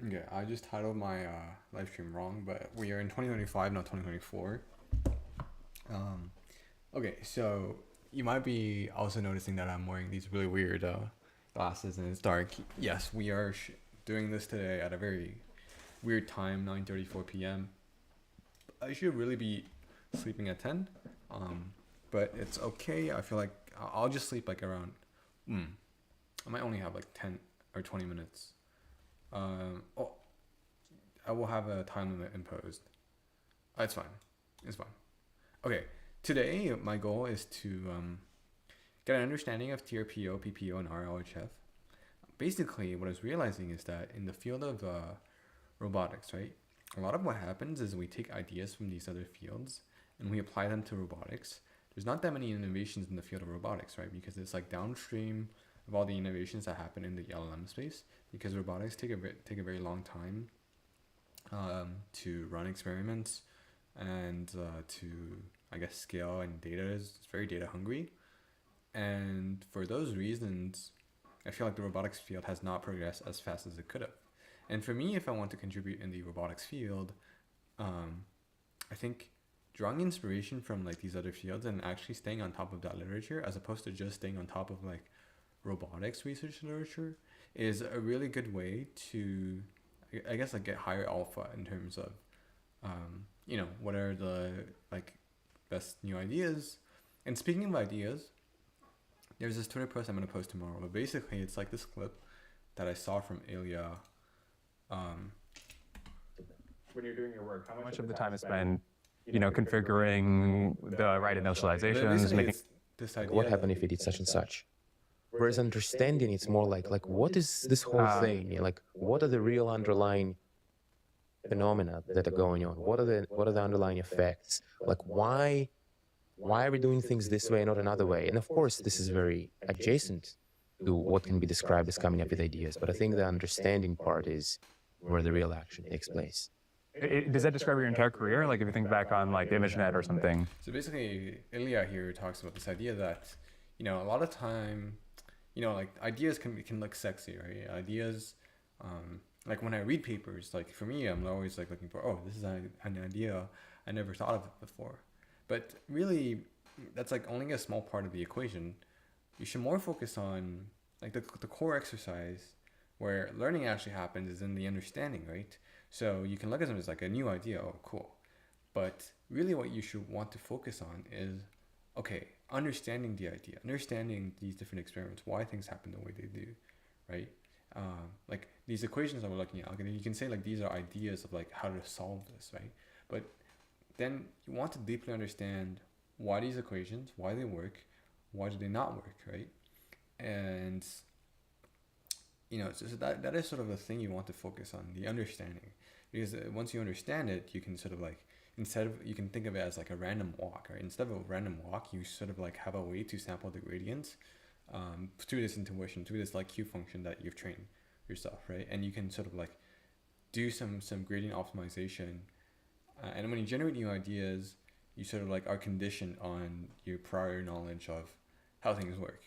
Okay, I just titled my live stream wrong, but we are in 2025, not 2024. Um, okay, so you might be also noticing that I'm wearing these really weird glasses and it's dark. Yes, we are doing this today at a very weird time, 9:34 p.m. I should really be sleeping at 10, um, but it's okay. I feel like I'll just sleep like around. Mm, I might only have like 10 or 20 minutes. Oh, I will have a time limit imposed. It's fine. It's fine. Okay. Today, my goal is to get an understanding of TRPO, PPO, and RLHF. Basically, what I was realizing is that in the field of robotics, right, a lot of what happens is we take ideas from these other fields and we apply them to robotics. There's not that many innovations in the field of robotics, right, because it's like downstream of all the innovations that happen in the LLM space. Because robotics take a very long time to run experiments and to I guess scale, and data is it's very data hungry, and for those reasons I feel like the robotics field has not progressed as fast as it could have. And for me, if I want to contribute in the robotics field, um, I think drawing inspiration from like these other fields and actually staying on top of that literature as opposed to just staying on top of like robotics research literature is a really good way to I guess like get higher alpha in terms of what are the like best new ideas. And speaking of ideas, there's this Twitter post I'm gonna post tomorrow. But basically, it's like this clip that I saw from Ilya. Um, When you're doing your work, how Much much of of the the time time is is spent, spent, configuring configuring the the right right initializations, initializations, Basically, making it's this Like, what idea happened that if we did such and such? Whereas understanding, it's more like what is this whole thing? Like, what are the real underlying phenomena that are going on? What are the underlying effects? Like, why are we doing things this way, not another way? And of course, this is very adjacent to what can be described as coming up with ideas. But I think the understanding part is where the real action takes place. does that describe your entire career? Like if you think back on like ImageNet or something. So basically, Ilya here talks about this idea that, a lot of time, like ideas can look sexy, right? Ideas, like when I read papers, like for me, I'm always like looking for, oh, this is an idea I never thought of before. But really, that's like only a small part of the equation. You should more focus on like the core exercise where learning actually happens is in the understanding, right? So you can look at them as like a new idea, oh, cool. But really, what you should want to focus on is okay, understanding the idea, understanding these different experiments, why things happen the way they do, right? Like these equations that we're looking at, you can say like these are ideas of like how to solve this, right? But then you want to deeply understand why these equations, why they work, why do they not work, right? And so that is sort of the thing you want to focus on, the understanding, because once you understand it, you can sort of like you can think of it as like a random walk, right? Instead of a random walk, you sort of like have a way to sample the gradients through this intuition, through this like Q function that you've trained yourself, right? And you can sort of like do some gradient optimization, and when you generate new ideas, you sort of like are conditioned on your prior knowledge of how things work.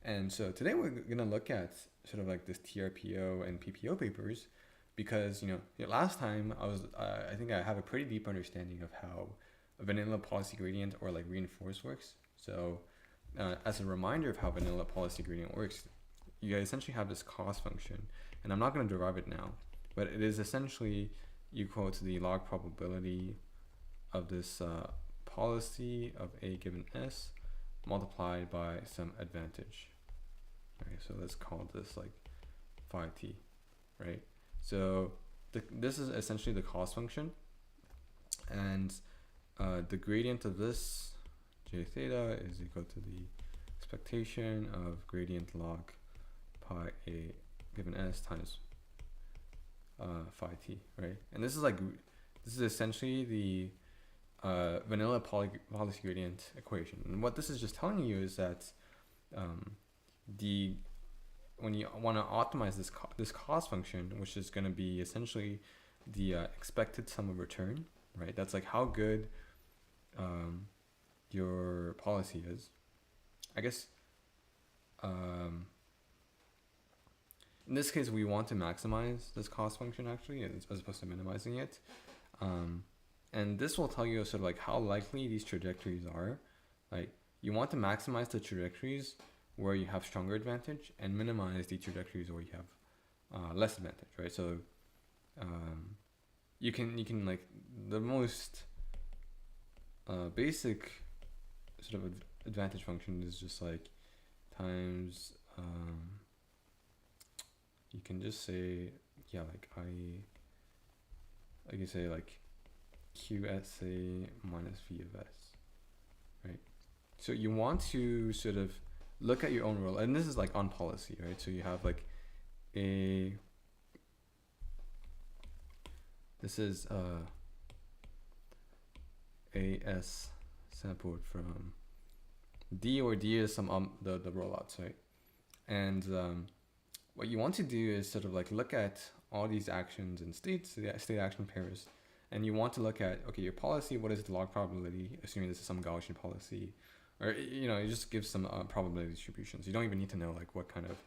And so today we're gonna look at sort of like this TRPO and PPO papers, because last time I think I have a pretty deep understanding of how a vanilla policy gradient or like reinforce works. So as a reminder of how vanilla policy gradient works, you essentially have this cost function, and I'm not going to derive it now, but it is essentially equal to the log probability of this policy of a given s multiplied by some advantage. Okay, so let's call this like phi t, right? So this is essentially the cost function, and the gradient of this j theta is equal to the expectation of gradient log pi a given s times phi t, right? And this is essentially the vanilla policy gradient equation. And what this is just telling you is that when you want to optimize this cost function, which is going to be essentially the expected sum of return, right? That's like how good your policy is. I guess in this case, we want to maximize this cost function actually, as opposed to minimizing it. And this will tell you sort of like how likely these trajectories are. Like you want to maximize the trajectories where you have stronger advantage and minimize the trajectories where you have less advantage, right? So you can like the most basic sort of advantage function is just like times you can just say like I can say like QSA minus V of S, right? So you want to sort of look at your own role, and this is like on policy, right? So you have like this is AS sampled from D, or D is some the rollouts, right? And what you want to do is sort of like look at all these actions and states, the state action pairs, and you want to look at, okay, your policy, what is the log probability, assuming this is some Gaussian policy, or it just gives some probability distributions. You don't even need to know like what kind of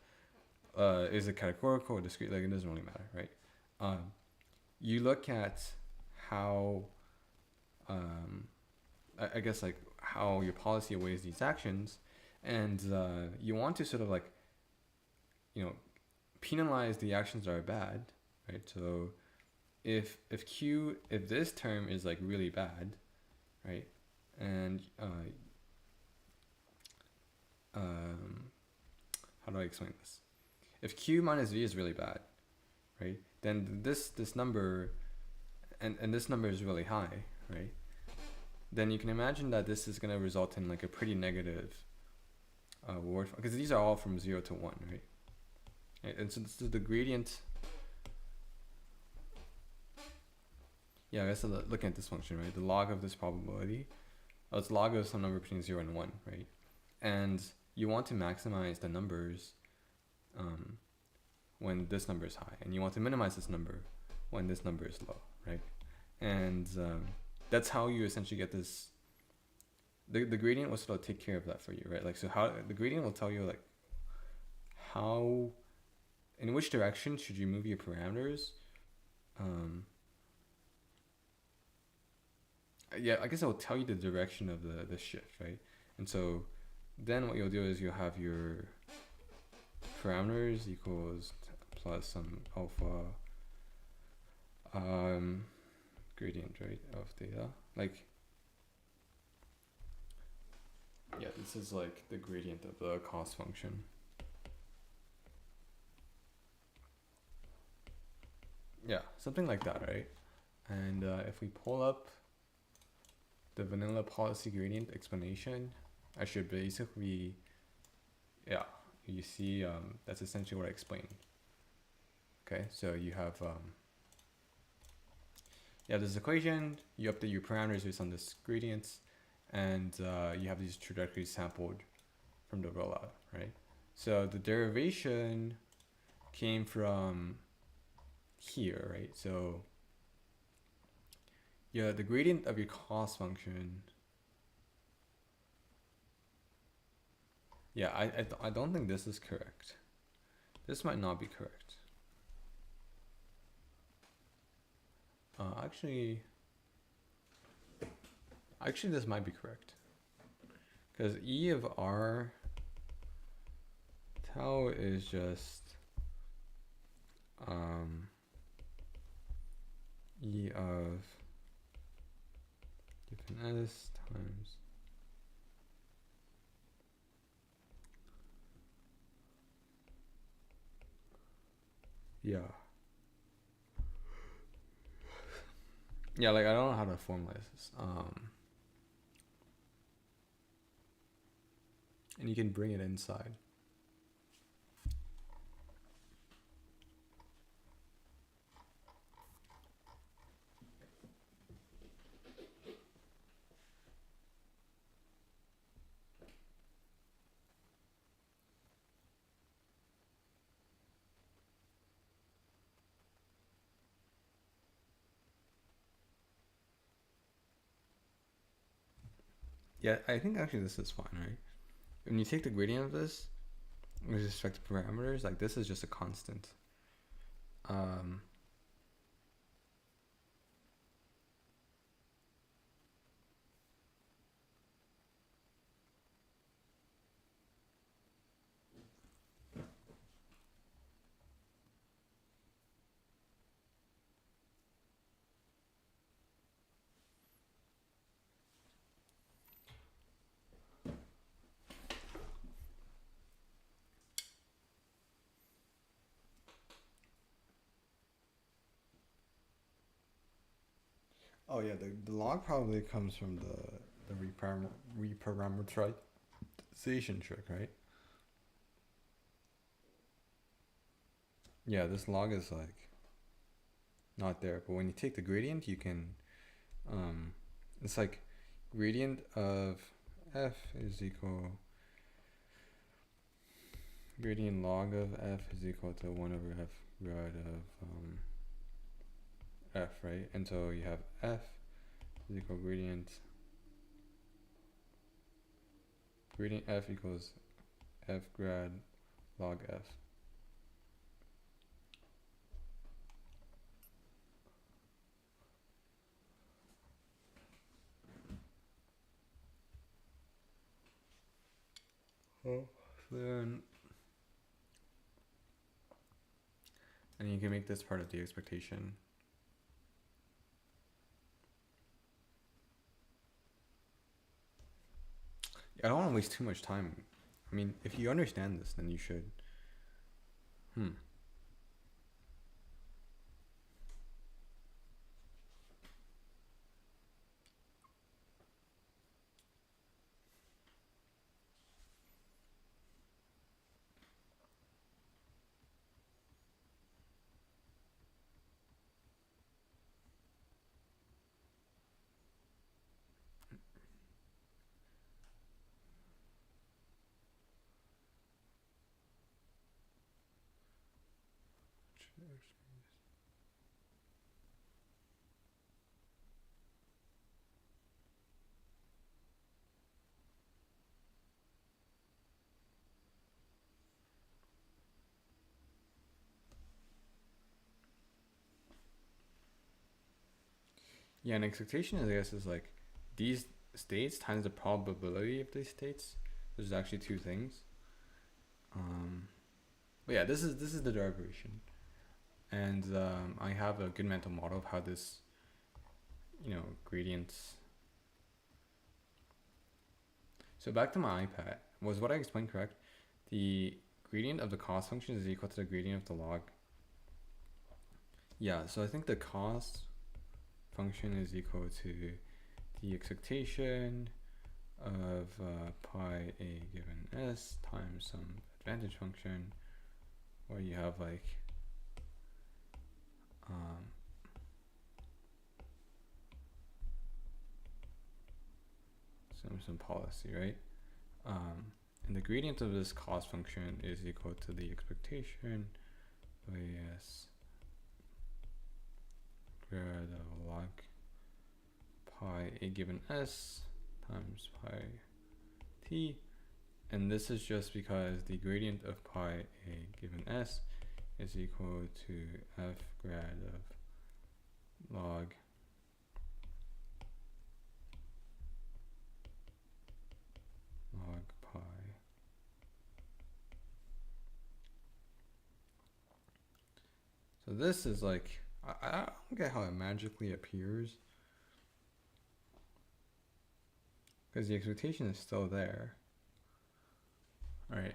is it categorical or discrete, like it doesn't really matter, right? You look at how I guess like how your policy weighs these actions, and you want to sort of like penalize the actions that are bad, right? So if this term is like really bad, right, and how do I explain this? If Q minus V is really bad, right, then this number and this number is really high, right, then you can imagine that this is going to result in like a pretty negative word, because these are all from 0 to 1, right? And so this is the gradient. Yeah, I guess looking at this function, right? The log of this probability, it's log of some number between 0 and 1, right? And you want to maximize the numbers when this number is high, and you want to minimize this number when this number is low, right? And that's how you essentially get this. The gradient will sort of take care of that for you, right? Like, so how the gradient will tell you like how, in which direction should you move your parameters. Yeah, I guess it will tell you the direction of the shift, right? And so then what you'll do is you'll have your parameters equals plus some alpha gradient, right, of data. Like, yeah, this is like the gradient of the cost function. Yeah, something like that, right? And if we pull up the vanilla policy gradient explanation, I should basically, yeah, you see that's essentially what I explained. Okay, so you have this equation, you update your parameters based on this gradients, and you have these trajectories sampled from the rollout, right? So the derivation came from here, right? So yeah, the gradient of your cost function. Yeah, I don't think this is correct. This might not be correct. Actually this might be correct, because E of R tau is just E of given S times yeah, like I don't know how to formalize this. And you can bring it inside. Yeah, I think actually this is fine, right? When you take the gradient of this, with respect to parameters, like this is just a constant. Oh yeah, the log probably comes from the reparameterization trick, right? Yeah, this log is like not there, but when you take the gradient, you can it's like gradient of f is equal gradient log of f is equal to 1 over f grad of f, right? And so you have f is equal gradient f equals f grad log f. Then and you can make this part of the expectation. I don't want to waste too much time. I mean, if you understand this, then you should. Yeah, an expectation, I guess, is like these states times the probability of these states. There's actually two things. But yeah, this is the derivation, and I have a good mental model of how this, gradients. So back to my iPad, was what I explained correct? The gradient of the cost function is equal to the gradient of the log. Yeah, so I think the cost function is equal to the expectation of pi a given s times some advantage function, where you have like some policy, right? And the gradient of this cost function is equal to the expectation of s grad of log pi a given s times pi t, and this is just because the gradient of pi a given s is equal to f grad of log pi. So this is like, I don't get how it magically appears, because the expectation is still there. All right.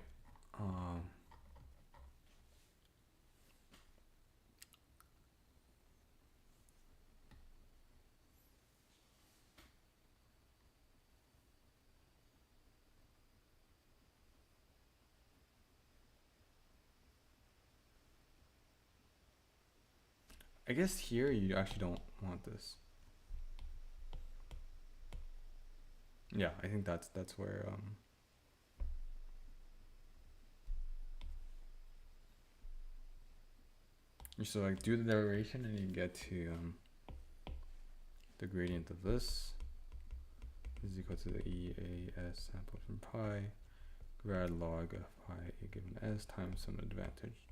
I guess here you actually don't want this. Yeah, I think that's where you should like do the derivation and you get to the gradient of this is equal to the EAS sample from pi grad log of pi a given s times some advantage.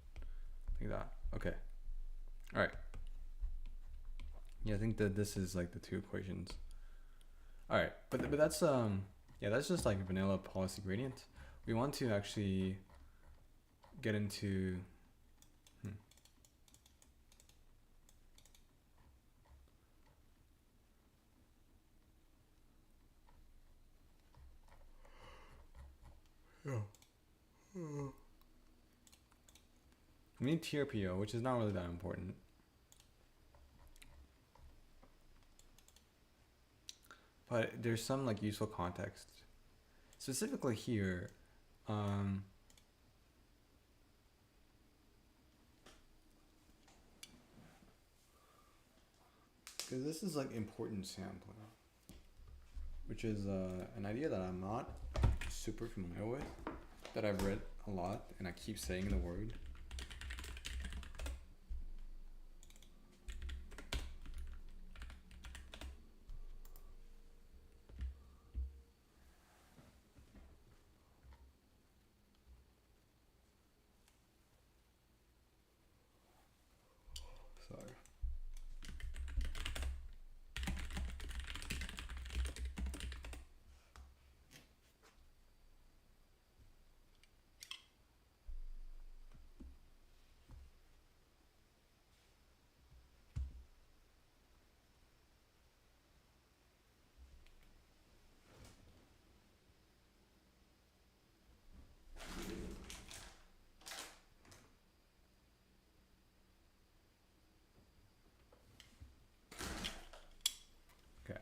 Like that. Okay. All right. Yeah, I think that this is like the two equations. All right, but that's yeah, that's just like vanilla policy gradient. We want to actually get into we need TRPO, which is not really that important. But there's some like useful context. Specifically here, because this is like important sampling, which is an idea that I'm not super familiar with, that I've read a lot and I keep saying the word. Sorry. Okay.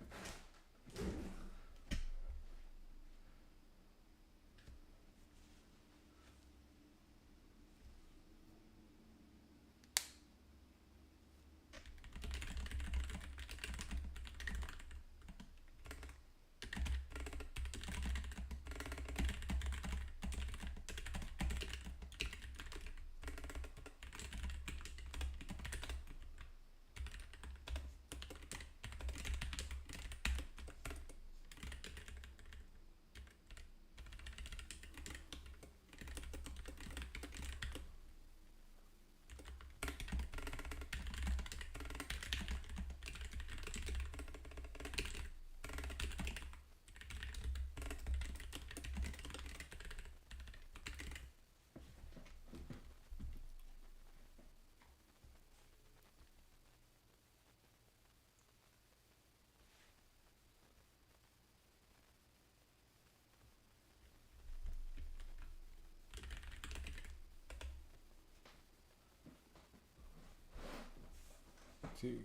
Two.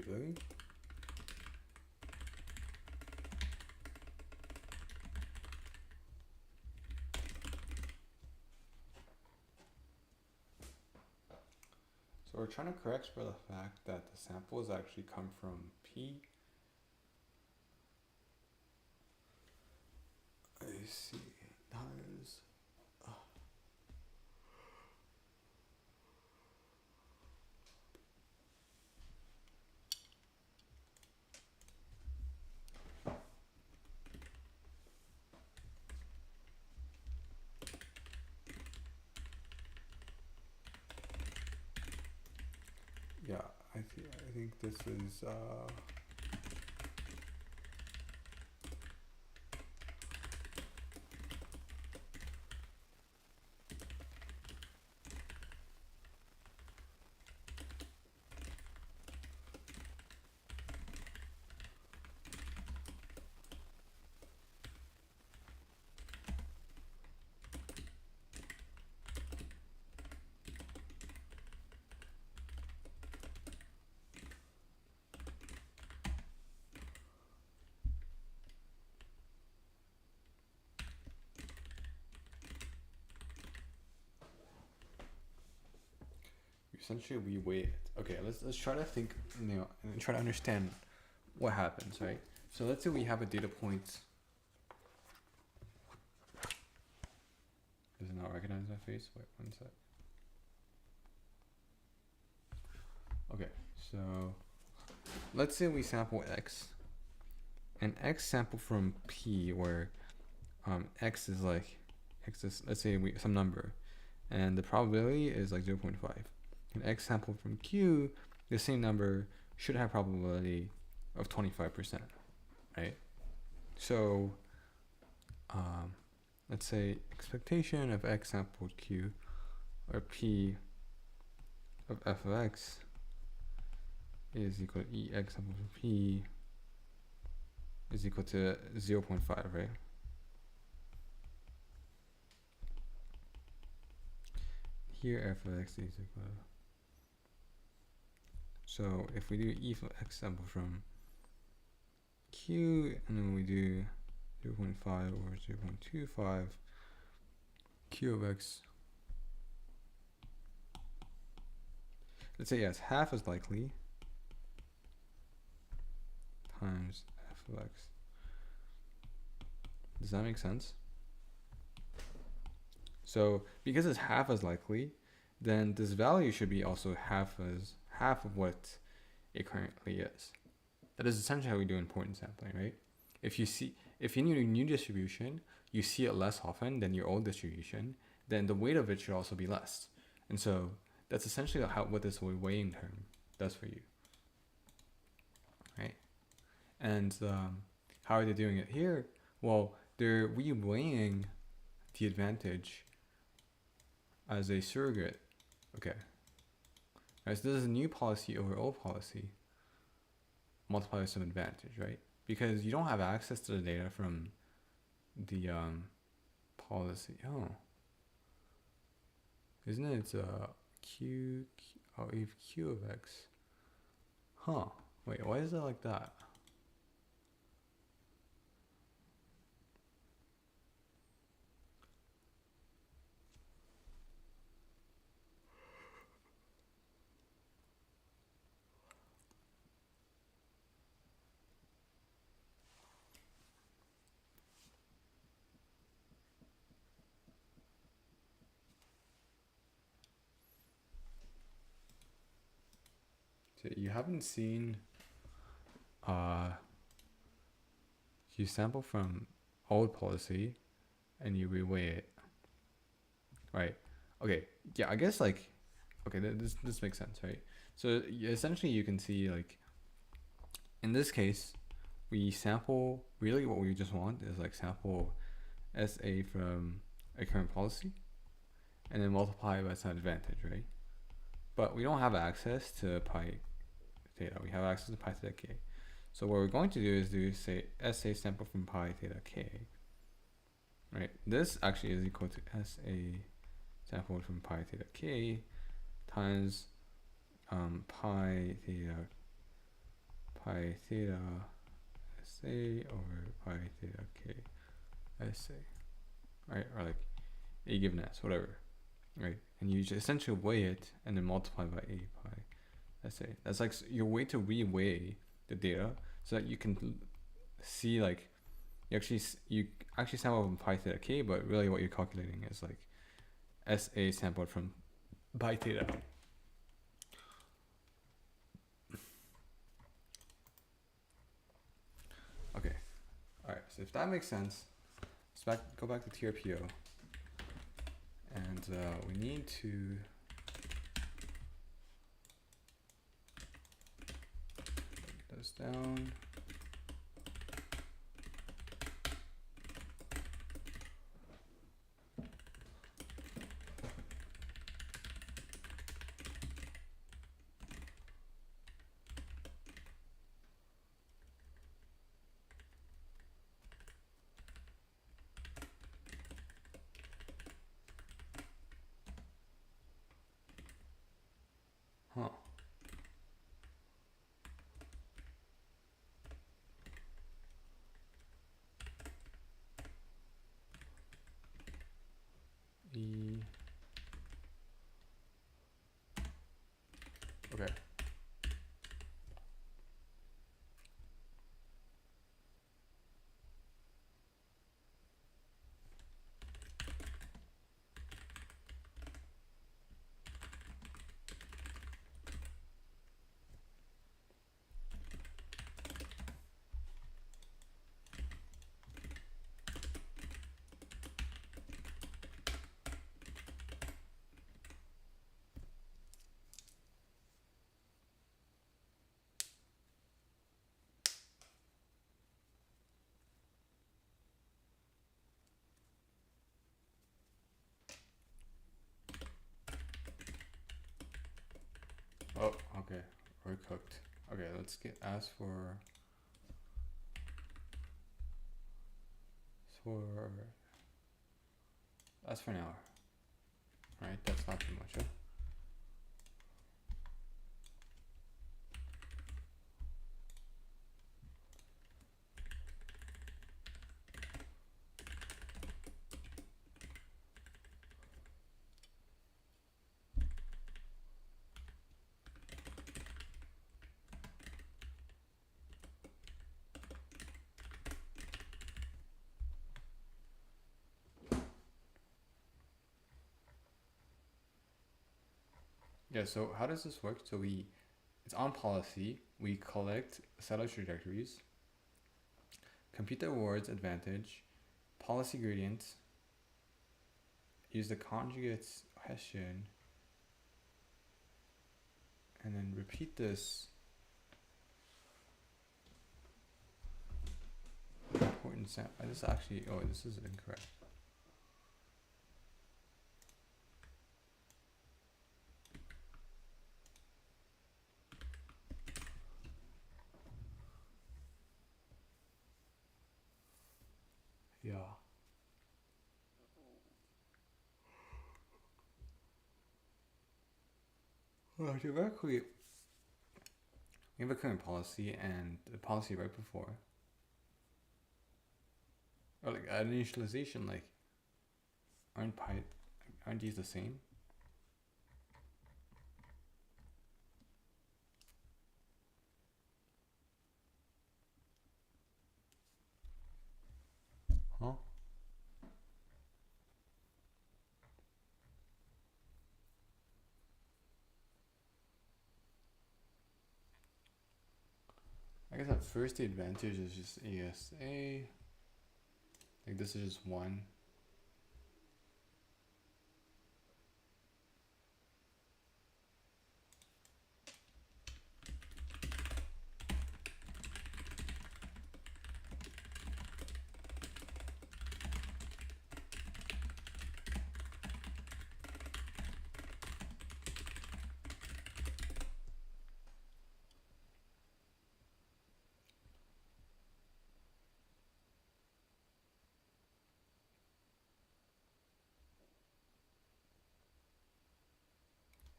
Really? So we're trying to correct for the fact that the samples actually come from P. I see. Times. Yeah, I think this is essentially we wait. Okay, let's try to think, and try to understand what happens, right? So let's say we have a data point. Does it not recognize that face? Wait, one sec. Okay, so let's say we sample X, and X sample from P, where X is let's say some number, and the probability is like 0.5. And X sample from Q, the same number should have probability of 25%, right? So let's say expectation of X sampled Q, or P of f of X, is equal to EX sample from P is equal to 0.5, right? Here f of X is equal to, so if we do E of X sample from Q, and then we do 0.5 or 0.25 Q of X, let's say yes, half as likely times f of X. Does that make sense? So because it's half as likely, then this value should be also half of what it currently is. That is essentially how we do importance sampling, right? If you need a new distribution, you see it less often than your old distribution, then the weight of it should also be less. And so that's essentially what this weighing term does for you, right? And how are they doing it here? Well, they're reweighing the advantage as a surrogate. Okay. All right, so this is a new policy over old policy multiplied with some advantage, right? Because you don't have access to the data from the policy. Oh, isn't it Q? Oh, if Q of X. Huh. Wait, why is it like that? So you haven't seen you sample from old policy and you reweigh it, right? Okay, yeah, I guess okay, this makes sense, right? So essentially you can see in this case we sample, really what we just want is sample SA from a current policy and then multiply by some advantage, right? But we don't have access to pi theta. We have access to pi theta k. So what we're going to do is say SA sample from pi theta k, right? This actually is equal to SA sample from pi theta k times pi theta SA over pi theta k SA, right? Or a given s, whatever, right? And you just essentially weigh it and then multiply by a pi SA. That's your way to reweigh the data so that you can see you actually sample from pi theta k, but really what you're calculating is SA sampled from pi theta. Okay, all right. So if that makes sense, let's go back to TRPO, and we need to put this down. Huh. Oh, okay. We're cooked. Okay, let's ask for an hour. Alright, that's not too much, huh? Yeah, so how does this work? So it's on policy, we collect satellite trajectories, compute the rewards advantage, policy gradients, use the conjugates Hessian, and then repeat this important this actually, oh, this is incorrect. Yeah. Well, directly, we have a current policy and the policy right before. Or like at initialization, like aren't these the same? Huh? I guess at first the advantage is just ASA. Like this is just one.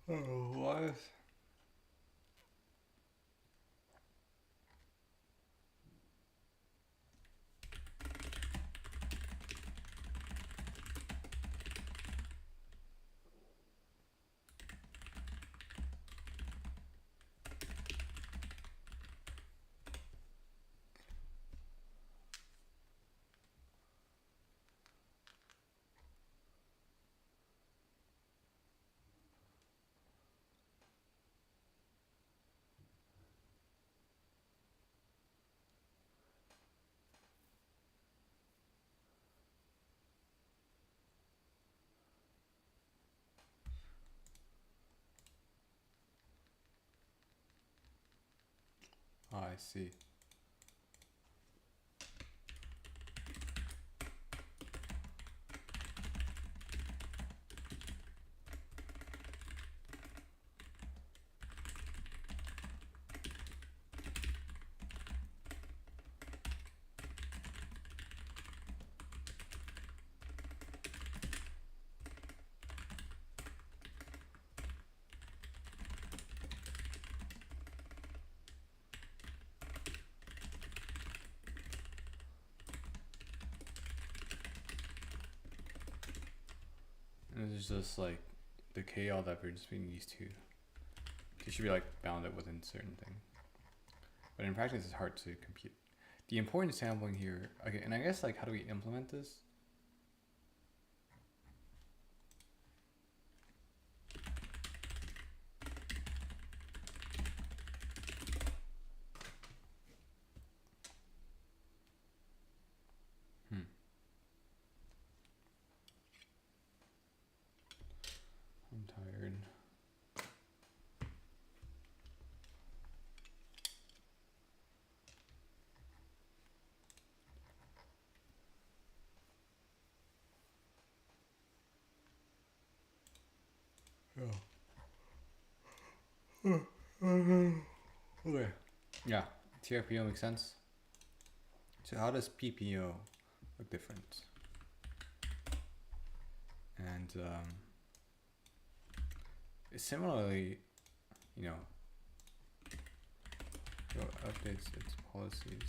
Oh, what? Oh, I see. And it's just like the KL divergence between these two. They should be like bounded within certain thing. But in practice it's hard to compute. The important sampling here, okay, and I guess like how do we implement this? I'm tired. Yeah. Okay. Yeah, TRPO makes sense. So how does PPO look different? And similarly, you know, updates its policies.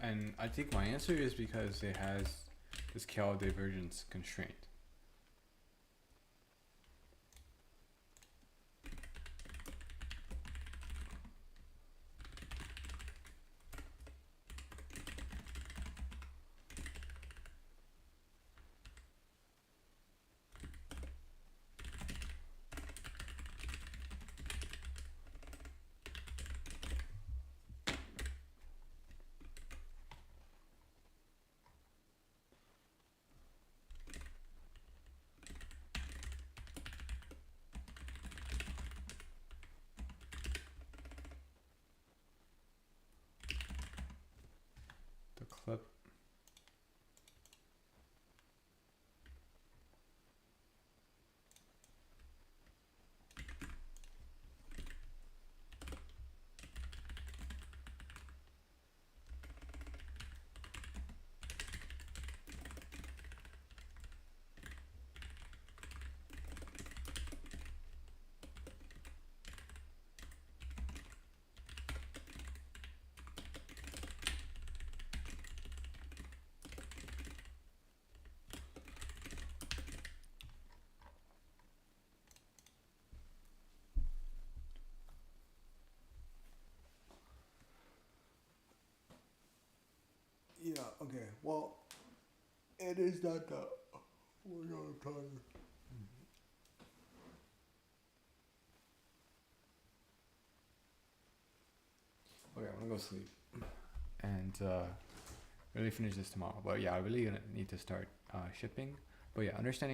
And I think my answer is because it has this scale divergence constraint. The clip. Yeah, okay. Well, it is not that. We're not tired. Okay, I'm gonna go sleep. And really finish this tomorrow. But yeah, I really gonna need to start shipping. But yeah, understanding